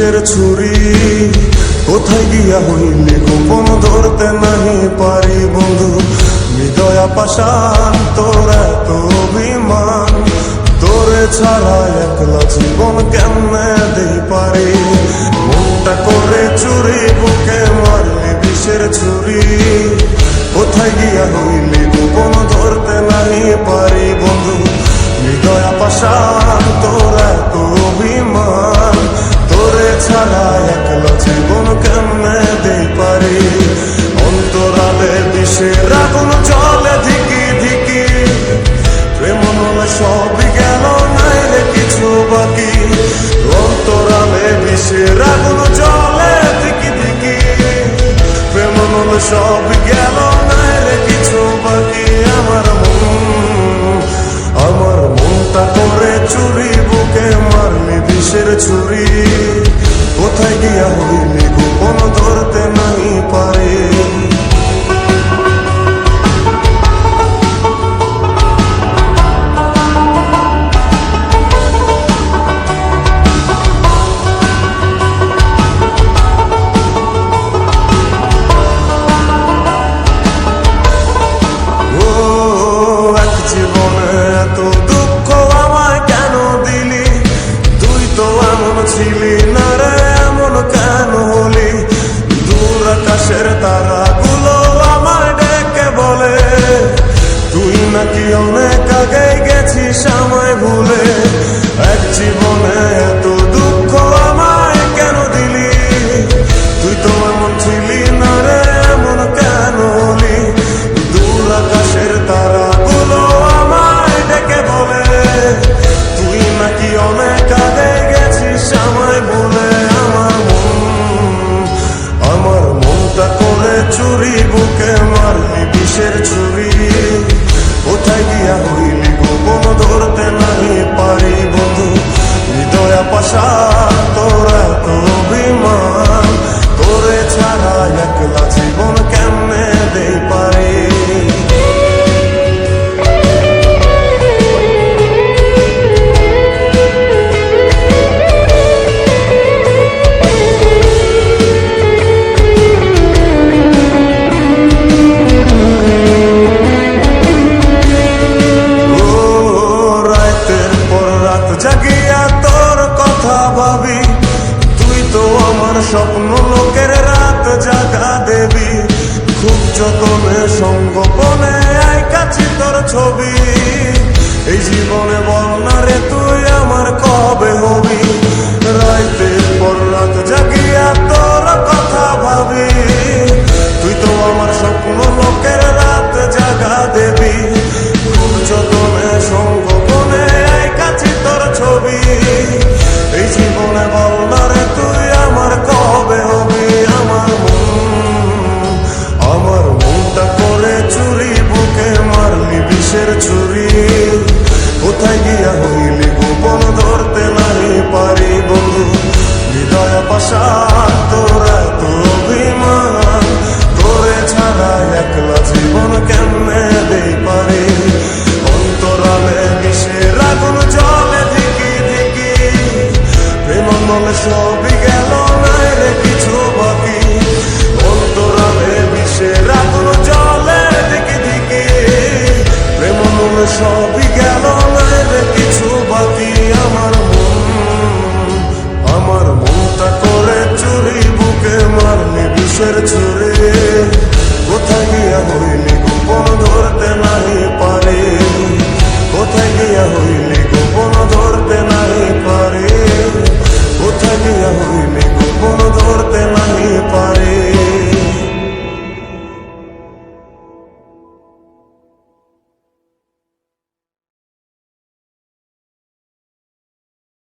বিষের ছুরি, কোথায় গিয়া হইলি গোপন ধরতে নাহি পারি বন্ধু। হৃদয়া পাষাণ তোর এত অভিমান, তোরে ছাড়া একলা জীবন কেমনে দেই পারি। মনটা করে চুরি, বুকে মারলি বিষের ছুরি, কোথায় গিয়া হইলি গোপন ধরতে নাহি পারি বন্ধু। হৃদয়া পাষাণ তোর এত অভিমান, তোরে ছাড়া একলা জীবন কেমনে দেই পারি। অন্তরালে বিষের আগুন জ্বলে ধিকি ধিকি, প্রেম নলে সবই গেল নাই রে কিছু বাকি। অন্তরালে বিষের আগুন জ্বলে ধিকি ধিকি, প্রেম নলে সবই গেল নাই রে কিছু বাকি। আমার মনটা করে চুরি, বুকে মারলি বিষের ছুরি, কোথায় গিয়া হইলি গোপন ধরতে নাহি পারি। ছিলি না রে এমন কেন হলি, দূর আকাশের তারাগুলো আমায় ডেকে বলে, তুই নাকি অনেক আগে গেছিস আমায় ভুলে। এক জীবনে এত দুঃখ আমায় কেন দিলি, তুই তো এমন ছিলি না রে এমন কেন হলি। দূর আকাশের তারাগুলো আমায় ডেকে বলে, তুই নাকি অনেক আগে গেছিস আমায় বলে। আমার মনটা করে চুরি, বুকে মারলি বিষের ছুরি, কোথায় গিয়া হইলি গোপন ধরতে নাহি পারি বন্ধু। হৃদয়া পাষাণ তোর এত অভিমান, তোরে ছাড়া একলা জীবন কেমনে দেই পারি। জাগিয়া তোর কথা ভাবি, তুই তো আমার স্বপ্ন লোকের রাত জাগা দেবী। খুব যতনে সঙ্গোপনে আইকাছি তোর ছবি, এই জীবনে বল না রে তুই আমার কবে হবি। রাতের পর রাত জাগিয়া তোর কথা ভাবি, তুই তো আমার স্বপ্ন লোকের রাত জাগা দেবী। খুব যতনে সঙ্গোপনে আইকাছি তোর ছবি, এই জীবনে বল না রে তুই আমার কবে হবি। আমার মনটা করে চুরি, বুকে মারলি বিষের ছুরি, কোথায় গিয়া হইলি গোপন ধরতে নাহি পারি বন্ধু। হৃদয়া পাষাণ তোর এত অভিমান, তোরে ছাড়া একলা জীবন কেমনে দেই পারি। অন্তরালে বিষের আগুন জ্বলে ধিকি ধিকি, প্রেম নলে সবই গেল